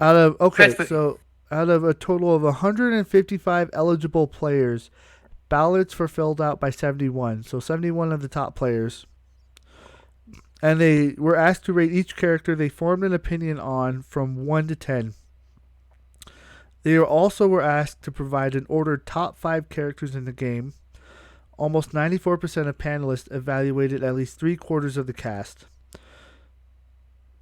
Out of okay, That's so out of a total of 155 eligible players, ballots were filled out by 71. So 71 of the top players, and they were asked to rate each character they formed an opinion on from 1 to 10. They also were asked to provide an ordered top 5 characters in the game. Almost 94% of panelists evaluated at least 3 quarters of the cast,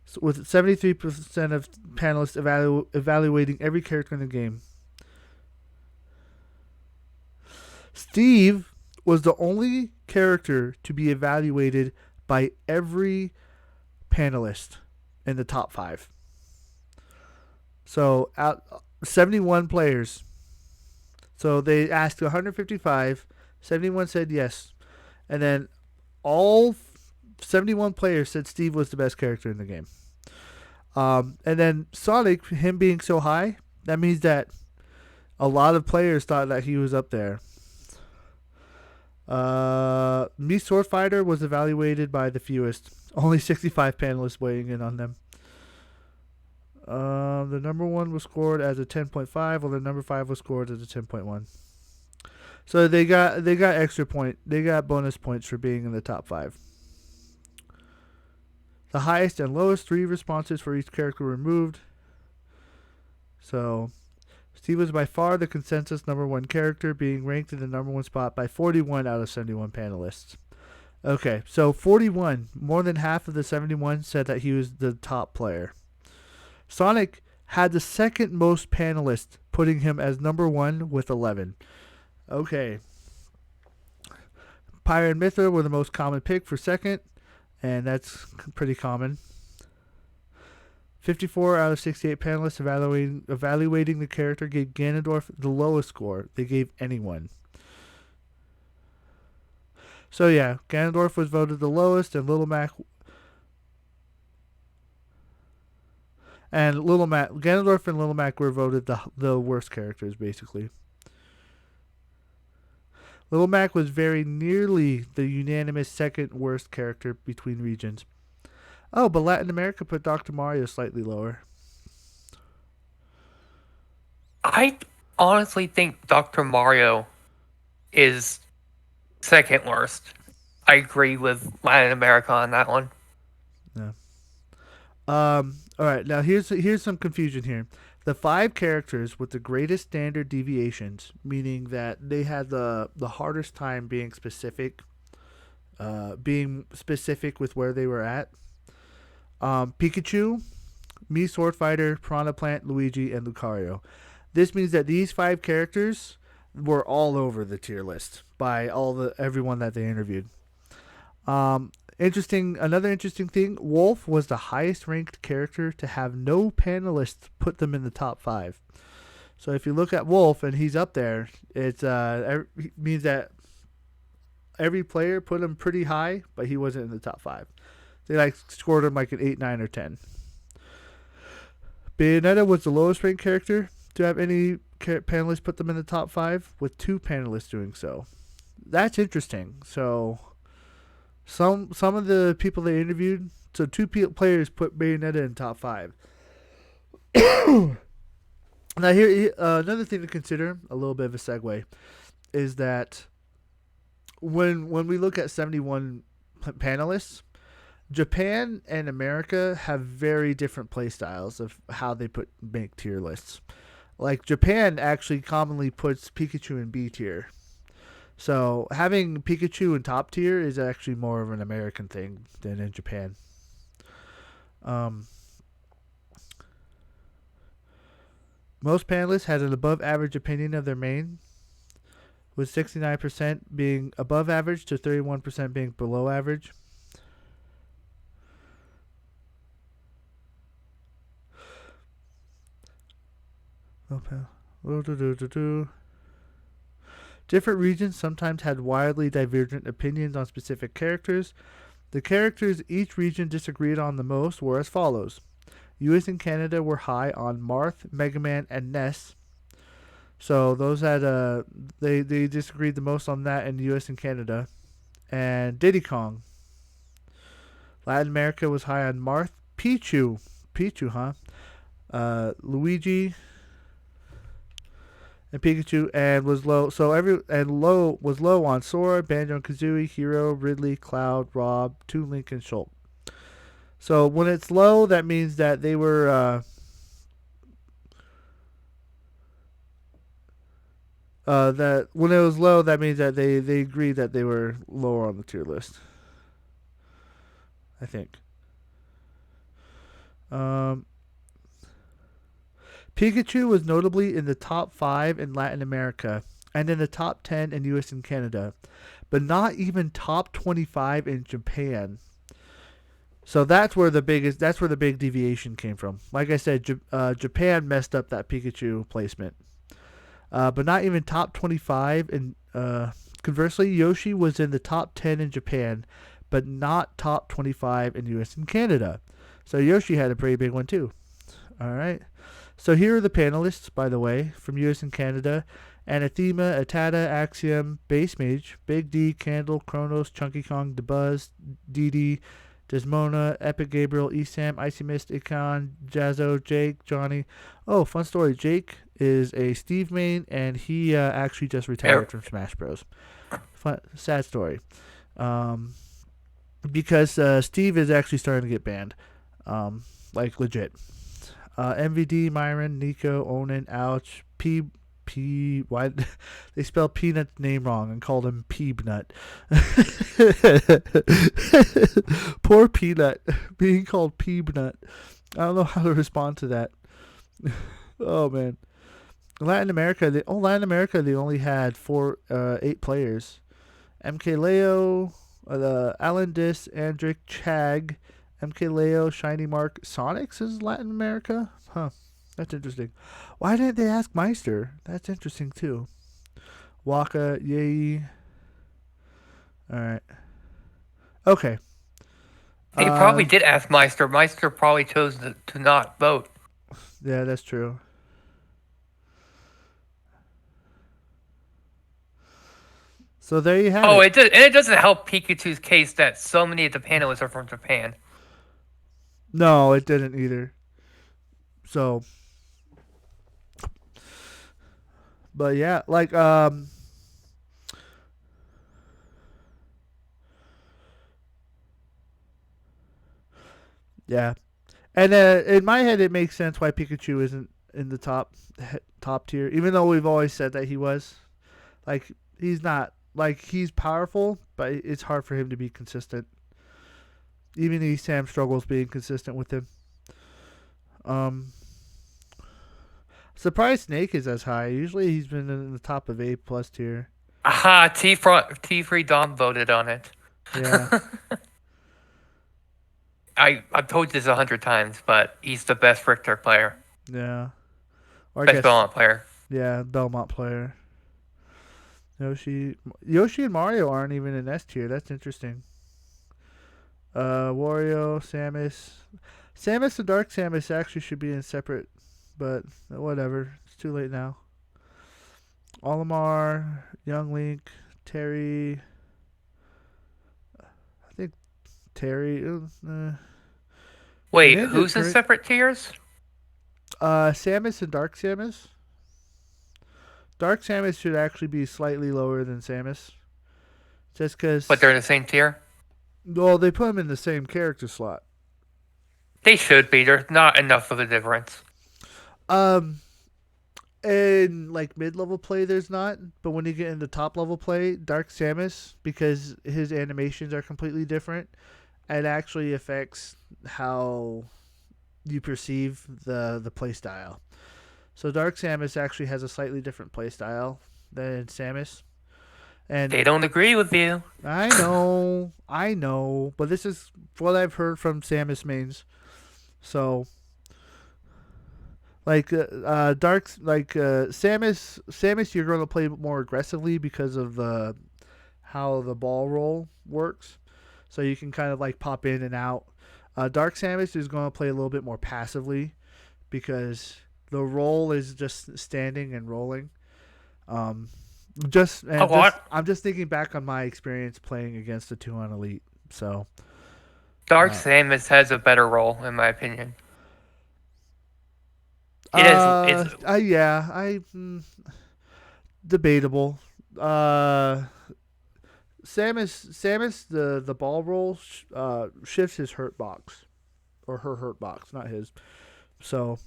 so with 73% of panelists evaluating every character in the game. Steve was the only character to be evaluated by every panelist in the top 5. So out 71 players. So they asked 155, 71 said yes, and then all 71 players said Steve was the best character in the game. And then Sonic, him being so high, that means that a lot of players thought that he was up there. Me Sword Fighter was evaluated by the fewest. Only 65 panelists weighing in on them. The number one was scored as a 10.5, while the number 5 was scored as a 10.1. So they got extra point. They got bonus points for being in the top 5. The highest and lowest 3 responses for each character were removed. So Steve was by far the consensus number 1 character, being ranked in the number 1 spot by 41 out of 71 panelists. Okay, so 41, more than half of the 71 said that he was the top player. Sonic had the second most panelists, putting him as number 1 with 11. Okay. Pyre and Mythra were the most common pick for second, and that's pretty common. 54 out of 68 panelists evaluating the character gave Ganondorf the lowest score they gave anyone. So yeah, Ganondorf was voted the lowest, and Ganondorf and Little Mac were voted the worst characters basically. Little Mac was very nearly the unanimous second worst character between regions. Oh, but Latin America put Dr. Mario slightly lower. I honestly think Dr. Mario is second worst. I agree with Latin America on that one. Yeah. All right. Now here's some confusion here. The 5 characters with the greatest standard deviations, meaning that they had the hardest time being specific with where they were at. Pikachu, Me Sword Fighter, Piranha Plant, Luigi, and Lucario. This means that these 5 characters were all over the tier list by everyone that they interviewed. Another interesting thing, Wolf was the highest ranked character to have no panelists put them in the top 5. So if you look at Wolf and he's up there, it means that every player put him pretty high, but he wasn't in the top 5. They scored him like an 8, 9, or 10. Bayonetta was the lowest ranked character to have any panelists put them in the top 5, with 2 panelists doing so. That's interesting. So some of the people they interviewed, so 2 players put Bayonetta in top 5. Now here, another thing to consider, a little bit of a segue, is that when we look at 71 panelists, Japan and America have very different play styles of how they make tier lists. Like Japan actually commonly puts Pikachu in B tier. So having Pikachu in top tier is actually more of an American thing than in Japan. Um, Most panelists had an above average opinion of their main, with 69% being above average to 31% being below average. Different regions sometimes had wildly divergent opinions on specific characters. The characters each region disagreed on the most were as follows. US and Canada were high on Marth, Mega Man, and Ness. So those had they disagreed the most on that in US and Canada. And Diddy Kong. Latin America was high on Marth, Pichu, huh? Luigi, and Pikachu, and was low. So low was low on Sora, Banjo and Kazooie, Hero, Ridley, Cloud, Rob, Toon Link, and Shulk. So when it's low, that means that they were. That when it was low, that means that they agreed that they were lower on the tier list. I think. Um, Pikachu was notably in the top 5 in Latin America and in the top 10 in US and Canada, but not even top 25 in Japan. So that's where the big deviation came from. Like I said, Japan messed up that Pikachu placement, but not even top 25. And conversely, Yoshi was in the top 10 in Japan, but not top 25 in US and Canada. So Yoshi had a pretty big one too. All right. So here are the panelists, by the way, from US and Canada. Anathema, Atada, Axiom, Base Mage, Big D, Candle, Kronos, Chunky Kong, DeBuzz, DD, Desmona, Epic Gabriel, Esam, Icy Mist, Icon, Jazzo, Jake, Johnny. Oh, fun story. Jake is a Steve main, and he actually just retired from Smash Bros. Fun, sad story. Because Steve is actually starting to get banned. Like legit. MVD, Myron, Nico, Onan, Ouch, why they spelled Peanut's name wrong and called him Peanut. Poor Peanut being called Peanut. I don't know how to respond to that. Oh man. Latin America, they only had 8 players. MK Leo, Alan Dis, Andric, Chag, MK Leo, Shiny Mark, Sonics is Latin America? Huh. That's interesting. Why didn't they ask Meister? That's interesting too. Waka, yay. Alright. Okay. They probably did ask Meister. Meister probably chose to not vote. Yeah, that's true. So there you have it. Oh, it doesn't help Pikachu's case that so many of the panelists are from Japan. No, it didn't either. So, but yeah, like yeah, and in my head, it makes sense why Pikachu isn't in the top tier, even though we've always said that he was. Like he's not. Like he's powerful, but it's hard for him to be consistent. Even Sam struggles being consistent with him. Surprised Snake is as high. Usually he's been in the top of A plus tier. Aha, T3 Dom voted on it. Yeah. I've told you this 100 times, but he's the best Richter player. Yeah. Or best Belmont player. Yeah, Belmont player. Yoshi and Mario aren't even in S tier. That's interesting. Wario, Samus and Dark Samus actually should be in separate, but whatever. It's too late now. Olimar, Young Link, Terry. I think Terry. Wait, who's in separate tiers? Samus and Dark Samus. Dark Samus should actually be slightly lower than Samus. Just because. But they're in the same tier? Well, they put them in the same character slot. They should be. There's not enough of a difference. In like mid-level play, there's not. But when you get into top-level play, Dark Samus, because his animations are completely different, it actually affects how you perceive the play style. So Dark Samus actually has a slightly different play style than Samus. And they don't agree with you. I know, but this is what I've heard from Samus mains. So, like Samus, you're going to play more aggressively because of how the ball roll works. So you can kind of like pop in and out. Dark Samus is going to play a little bit more passively because the roll is just standing and rolling. I'm just thinking back on my experience playing against the 2-on Elite. So Dark Samus has a better role, in my opinion. It is. It's Yeah, debatable. Uh, Samus, the ball roll shifts his hurt box or her hurt box, not his. So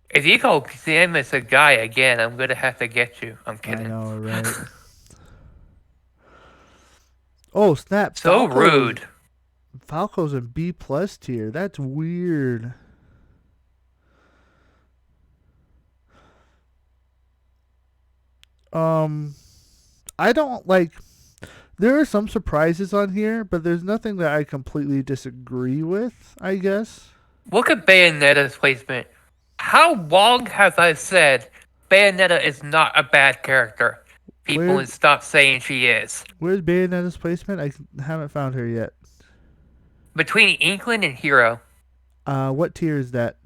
if you call Samus a guy again, I'm gonna have to get you. I'm I kidding. know, right? Oh snap! So rude. Falco's in B plus tier. That's weird. Um, I don't like. There are some surprises on here, but there's nothing that I completely disagree with. I guess. Look at Bayonetta's placement. How long have I said Bayonetta is not a bad character? People Where would stop saying she is. Where's Bayonetta's placement? I haven't found her yet. Between Inkling and Hero, What tier is that?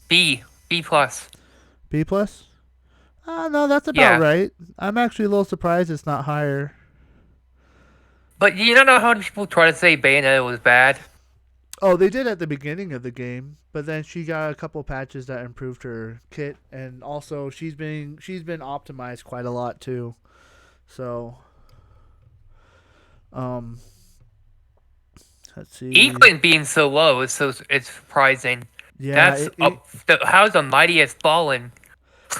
B plus. B plus? No, that's about Yeah. right. I'm actually a little surprised it's not higher. But you don't know how many people try to say Bayonetta was bad? Oh, they did at the beginning of the game, but then she got a couple patches that improved her kit, and also she's been optimized quite a lot too. So, um, let's see. Inkling being so low is so it's surprising. Yeah, That's how's the mightiest fallen?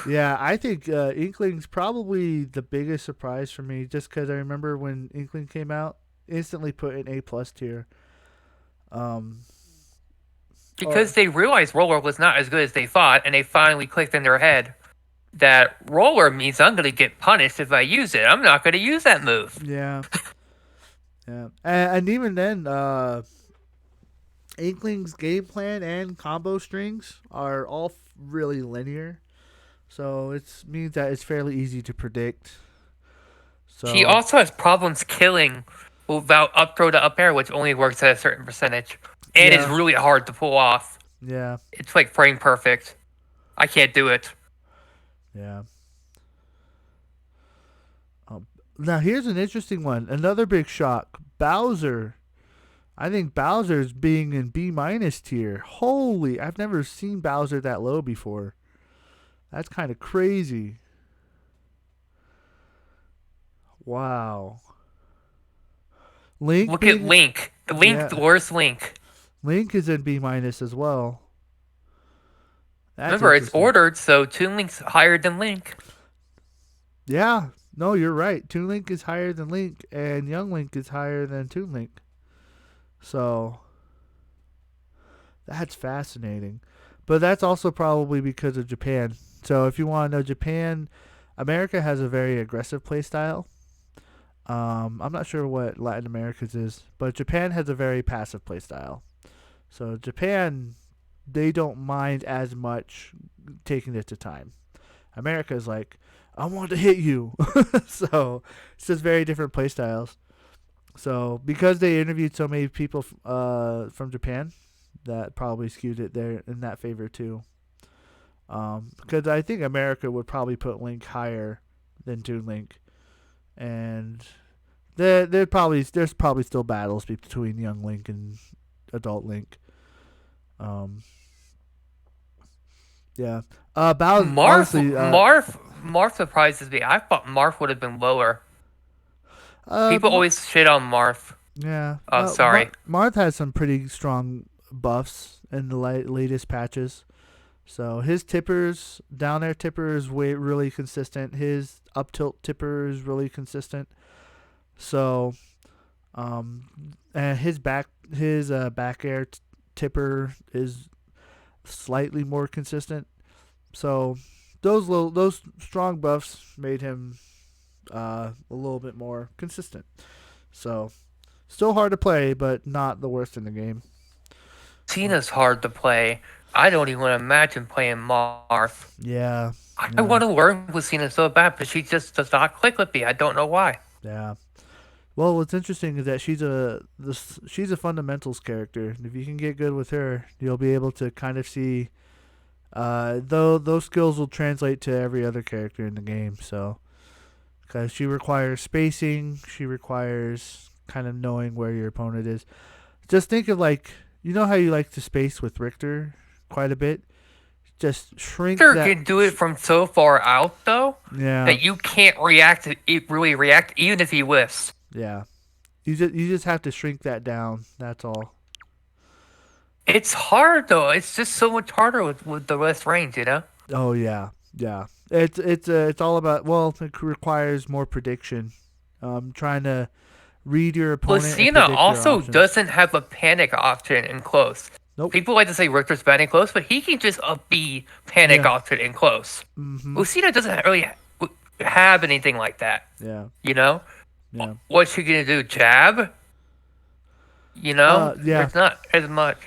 yeah. I think Inkling's probably the biggest surprise for me, just because I remember when Inkling came out, instantly put in A plus tier. Um, Because they realized Roller was not as good as they thought, and they finally clicked in their head that Roller means I'm going to get punished if I use it. I'm not going to use that move. yeah, yeah, and even then, Inkling's game plan and combo strings are all really linear, so it means that it's fairly easy to predict. She So also has problems killing without up throw to up air, which only works at a certain percentage. And is yeah, really hard to pull off. yeah, It's like frame perfect. I can't do it. yeah. Now here's an interesting one. Another big shock. Bowser. I think Bowser's being in B minus tier. Holy, I've never seen Bowser that low before. That's kind of crazy. Wow. Link Look at being Link. Link, yeah, the worst Link. Link is in B minus as well. That's Remember, it's interesting. ordered, so Toon Link's higher than Link. Yeah, no, you're right. Toon Link is higher than Link, and Young Link is higher than Toon Link. So that's fascinating. But that's also probably because of Japan. So if you want to know Japan, America has a very aggressive play style. I'm not sure what Latin America's is, but Japan has a very passive play style. So Japan, they don't mind as much taking it to time. America is like, I want to hit you. So it's just very different play styles. So because they interviewed so many people from Japan, that probably skewed it there in that favor too. Because I think America would probably put Link higher than Toon Link, and there's probably still battles between young Link and adult Link. Um, yeah. About Marth, honestly, Marth, Marth surprises me. I thought Marth would have been lower. uh, People always shit on Marth. yeah. Oh, sorry. Marth has some pretty strong buffs in the latest patches. So his tippers, down air tipper is really consistent. His up tilt tipper is really consistent. So, and his back air tipper is slightly more consistent. So those strong buffs made him a little bit more consistent. So still hard to play, but not the worst in the game. Cena's hard to play. I don't even want to imagine playing Marth. Yeah, I yeah, want to learn with Cena so bad, but she just does not click with me. I don't know why. yeah. Well, what's interesting is that she's a fundamentals character. If you can get good with her, you'll be able to kind of see. Though those skills will translate to every other character in the game. So, because she requires spacing, she requires kind of knowing where your opponent is. Just think of like, you know how you like to space with Richter quite a bit. just shrink Victor that. can do it from so far out though Yeah, that you can't really react even if he whiffs. yeah. You just have to shrink that down. That's all. It's hard though. It's just so much harder with the less range, you know. Oh yeah, yeah. It's all about. Well, it requires more prediction. Trying to read your opponent and Lucina predict their also options. doesn't have a panic option in close. Nope. People like to say Richter's bad in close, but he can just up B panic Yeah. option in close. Mhm. Lucina doesn't really have anything like that. Yeah. You know, Yeah. what's she gonna do? Jab? You know, Yeah. there's not as much.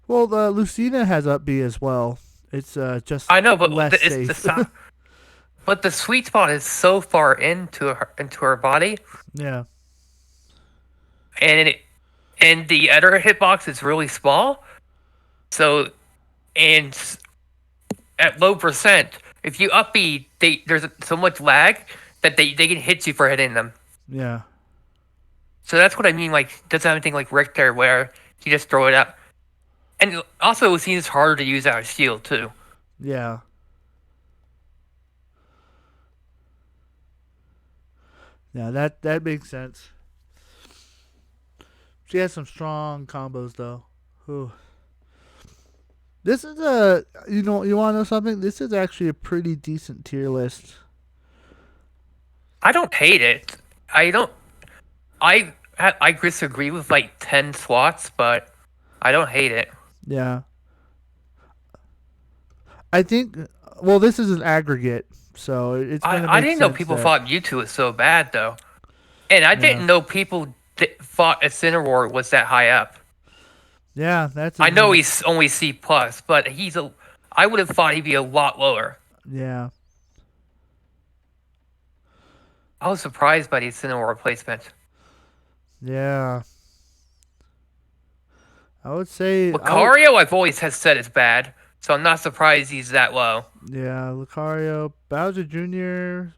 Well, the Lucina has up B as well. It's just I know, but less it's the safe. but the sweet spot is so far into her body, Yeah. and and the other hitbox is really small. So, and at low percent, if you up B, there's so much lag that they can hit you for hitting them. Yeah. So that's what I mean. Like, doesn't have anything like Richter where you just throw it up. And also, it seems harder to use out of shield too. Yeah. Yeah. That makes sense. She has some strong combos though. Whew. This is you want to know something? This is actually a pretty decent tier list. I don't hate it. I don't. I disagree with like 10 slots, but I don't hate it. Yeah. I think. Well, this is an aggregate, so it's gonna I make didn't know sense people that. thought Mewtwo was so bad though, and I Yeah. didn't know people thought Incineroar was that high up. Yeah, that's a I know new. he's only C plus, but he's a. I would have thought he'd be a lot lower. Yeah. I was surprised by the Incineroar placement. Yeah. I would say I would. Lucario, I've always has said is bad, so I'm not surprised he's that low. Yeah, Lucario, Bowser Jr.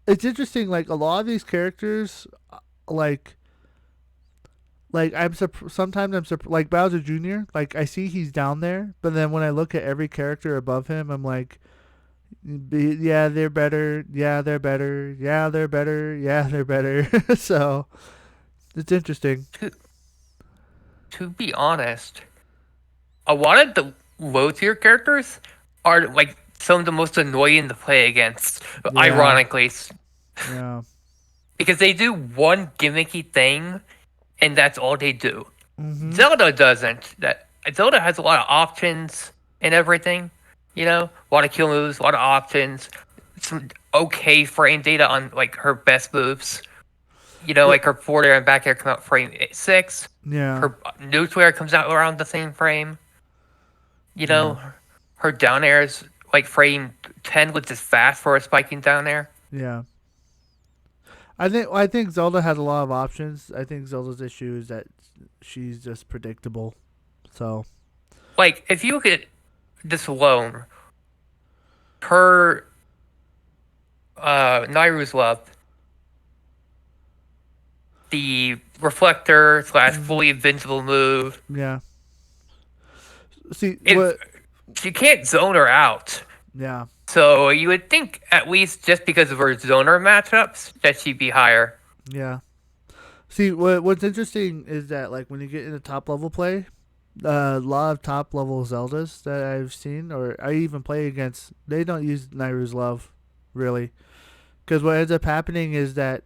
It's interesting. Like a lot of these characters, like sometimes like Bowser Jr. Like I see he's down there, but then when I look at every character above him, I'm like, yeah, they're better. Yeah, they're better. Yeah, they're better. Yeah, they're better. So it's interesting. To, to be honest, a lot of the low tier characters are like some of the most annoying to play against, Yeah, ironically, yeah. because they do one gimmicky thing and that's all they do. Mhm. Zelda doesn't. That Zelda has a lot of options and everything. You know, a lot of kill moves, a lot of options, some okay frame data on like her best moves. You know, Yeah, like her forward air and back air come out frame 6. yeah, Her neutral air comes out around the same frame. You yeah, know, her down air is like frame 10, which is fast for a spiking down air. yeah. I think Zelda has a lot of options. I think Zelda's issue is that she's just predictable. So Like, if you look at this alone, her Nairu's love, the reflector slash fully invincible move, yeah. See if what? you can't zone her out. Yeah, So you would think at least just because of her zoner matchups that she'd be higher. yeah. See what's interesting is that like when you get into top level play, a lot of top level Zeldas that I've seen or I even play against, they don't use Nairu's love, really, because what ends up happening is that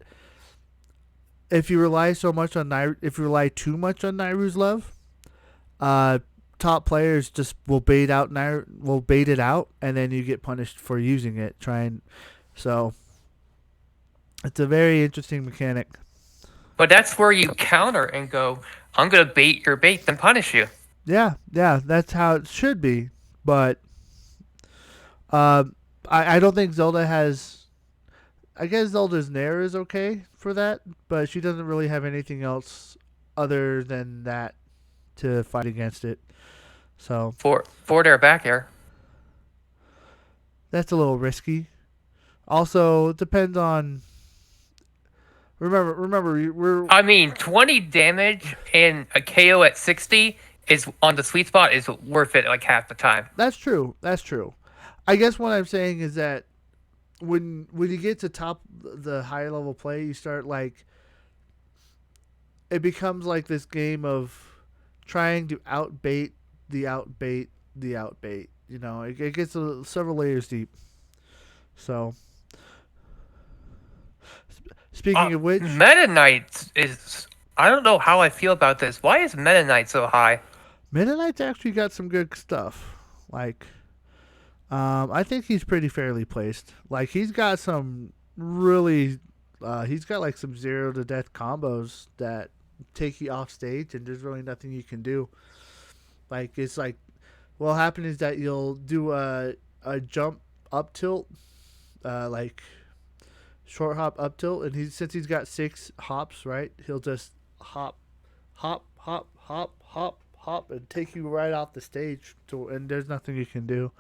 if you rely so much on if you rely too much on Nairu's love, uh, top players just will will bait it out, and then you get punished for using it. So it's a very interesting mechanic. But that's where you counter and go, I'm going to bait your bait and punish you. Yeah, yeah, that's how it should be. But uh, I don't think Zelda has. I guess Zelda's Nair is okay for that, but she doesn't really have anything else other than that to fight against it. So Forward air, back air. that's a little risky. Also, it depends on. Remember, we're I mean, 20 damage and a KO at 60 is on the sweet spot is worth it like half the time. That's true. That's true. I guess what I'm saying is that when you get to top the higher level play, you start like it becomes like this game of trying to outbait the outbait the outbait. You know, it gets several layers deep. So, speaking of which, Meta Knight is. I don't know how I feel about this. Why is Meta Knight so high? Meta Knight's actually got some good stuff. Like, I think he's pretty fairly placed. Like, he's got some really, he's got like some zero to death combos that take you off stage, and there's really nothing you can do. Like, it's like, what'll happen is that you'll do a jump up tilt, like short hop up tilt, and since he's got 6 hops, right? He'll just hop, hop, hop, hop, hop, hop, and take you right off the stage. And there's nothing you can do.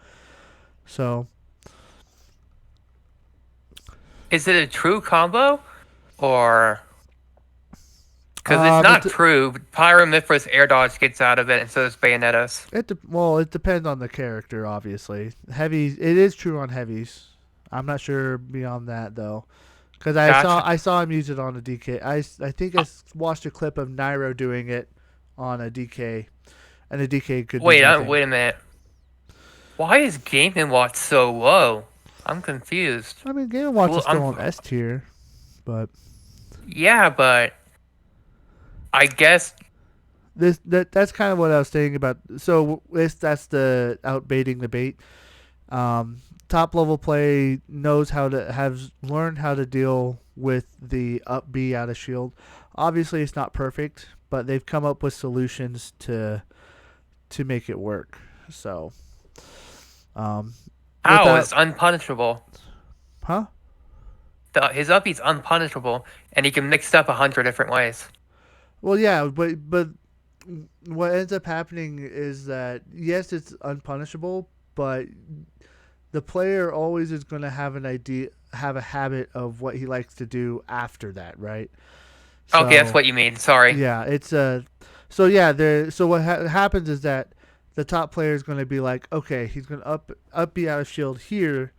So Is it a true combo, or because it's not true? Pyramithra's air dodge gets out of it, and so does Bayonetta's. It depends on the character, obviously. Heavies, it is true on heavies. I'm not sure beyond that though, because I saw him use it on a DK. I think I watched a clip of Nairo doing it on a DK, and a DK could. Wait a minute. Why is Game & Watch so low? I'm confused. I mean, Game & Watch is still on S tier, but yeah, but I guess that's kind of what I was saying about. So that's the outbaiting the bait. Top level play knows how to has learned how to deal with the up B out of shield. Obviously, it's not perfect, but they've come up with solutions to make it work. So, it's unpunishable. Huh? His up B's unpunishable, and he can mix it up 100 different ways. Well, yeah, but what ends up happening is that yes, it's unpunishable, but the player always is going to have have a habit of what he likes to do after that, right? So, okay, that's what you mean. Sorry. Yeah, it's so yeah, so what happens is that the top player is going to be like, okay, he's going to up be out of shield here,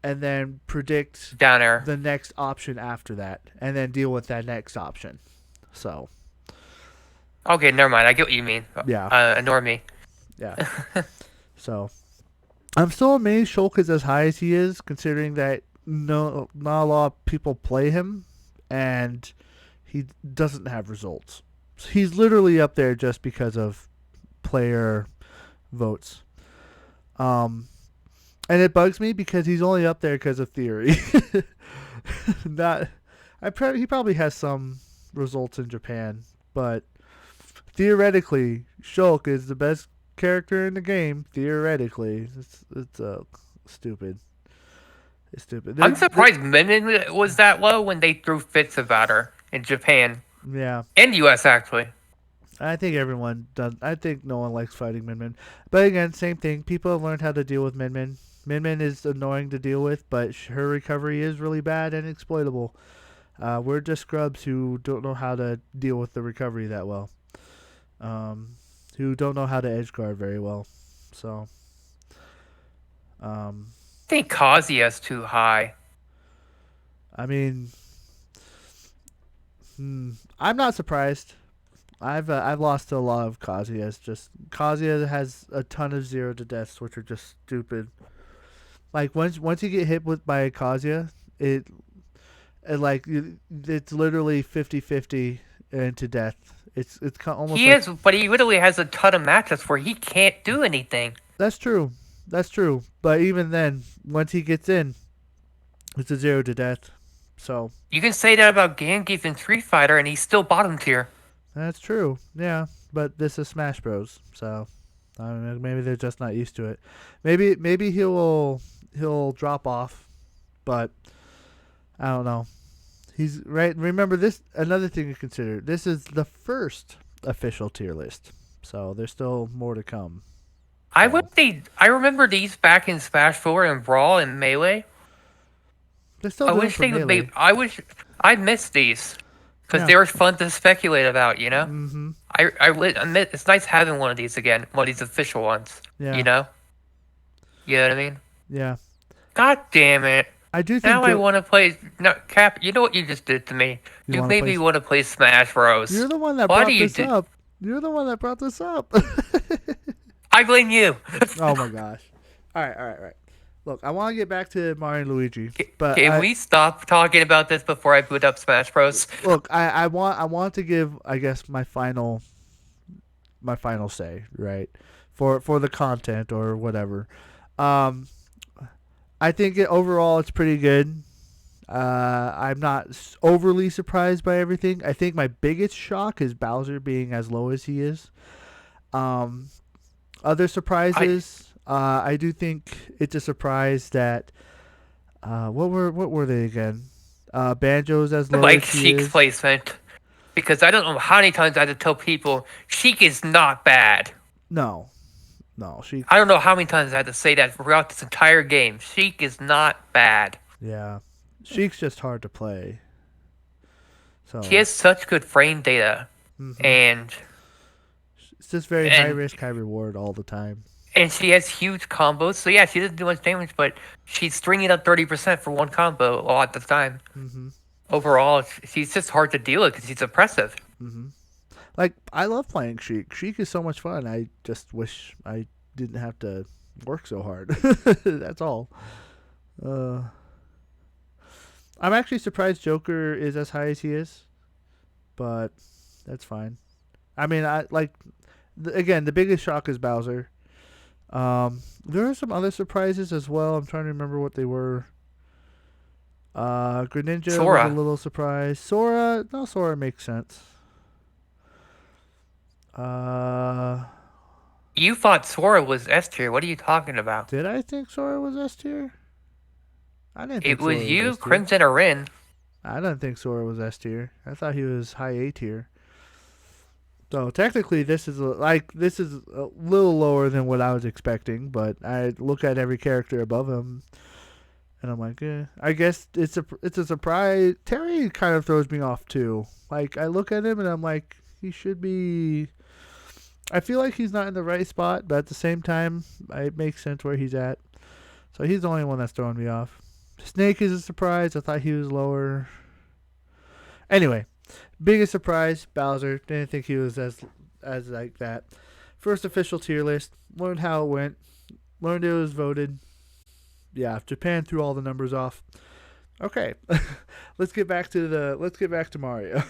and then predict down air the next option after that, and then deal with that next option. So. Okay, never mind. I get what you mean. Yeah. Ignore me. Yeah. So. I'm still amazed Shulk is as high as he is, considering that not a lot of people play him, and he doesn't have results. He's literally up there just because of player votes. And it bugs me because he's only up there because of theory. He probably has some results in Japan, but theoretically, Shulk is the best character in the game. Theoretically, it's stupid. It's stupid. I'm surprised Min was that low when they threw fits about her in Japan. Yeah, and US actually. I think everyone does. I think no one likes fighting Min Min. But again, same thing. People have learned how to deal with Min Min. Min Min is annoying to deal with, but her recovery is really bad and exploitable. We're just scrubs who don't know how to deal with the recovery that well. Who don't know how to edge guard very well. So, I think Kazuya's too high. I mean, I'm not surprised. I've lost to a lot of Kazuya's. Just Kazuya has a ton of zero to deaths, which are just stupid. Like once you get hit by a Kazuya, it's literally 50-50 into death. It's almost. But he literally has a ton of matchups where he can't do anything. That's true. But even then, once he gets in, it's a zero to death. So you can say that about Gangeef in Street Fighter, and he's still bottom tier. That's true. Yeah, but this is Smash Bros. So I don't know, maybe they're just not used to it. Maybe he'll drop off, but I don't know. He's right. Remember this. Another thing to consider. This is the first official tier list, so there's still more to come. I remember these back in Smash 4 and Brawl and Melee. They're still doing for Melee. I missed these because they were fun to speculate about. You know. Mm-hmm. admit it's nice having one of these again, one of these official ones. You Yeah, know, you know what I mean? yeah. God damn it! I do think Now I Joe. want to play. No, Cap. You know what you just did to me? You You want to made play? me want to play Smash You're Bros. the one that Why do brought you this do? up. You're the one that brought this up. I blame you. Oh my gosh. All right, all right, all right. Look, I want to get back to Mario and Luigi, but Can we stop talking about this before I boot up Smash Bros? I want to give, I guess, my final say, right? For the content or whatever. Um I think overall it's pretty good. I'm not overly surprised by everything. I think my biggest shock is Bowser being as low as he is. Um, Other I surprises, I do think it's a surprise that what were they again? Banjo's as low like as he Sheik's is. placement because I don't know how many times I had to tell people Sheik is not bad. No, no, she. I don't know how many times I had to say that throughout this entire game. Sheik is not bad. Yeah, Sheik's just hard to play. She So has such good frame data, hmm and it's just very high and risk, high reward all the time. and she has huge combos. So yeah, she doesn't do much damage, but she's stringing up 30% for one combo a lot of the time. hmm Overall, she's just hard to deal with because she's oppressive. hmm Like I love playing Sheik. Sheik is so much fun. I just wish I didn't have to work so hard. That's all. Uh, I'm actually surprised Joker is as high as he is, but that's fine. I mean, I like again the biggest shock is Bowser. There are some other surprises as well. I'm trying to remember what they were. Greninja was a Sora, little surprised. Sora, no, Sora makes sense. Uh, you thought Sora was S tier. What are you talking about? did I think Sora was S tier? I didn't It think was Sora was you, S tier. Crimson or Rin. I didn't think Sora was S tier. I thought he was high A tier. So technically, this is a little lower than what I was expecting. But I look at every character above him, and I'm like, I guess it's a surprise. Terry kind of throws me off too. Like I look at him and I'm like, he should be. I feel like he's not in the right spot, but at the same time, it makes sense where he's at. So he's the only one that's throwing me off. Snake is a surprise. I thought he was lower. Anyway, biggest surprise, Bowser. Didn't think he was as like that. First official tier list. Learned how it went. Learned it was voted. Yeah, Japan threw all the numbers off. Okay, let's get back to Mario.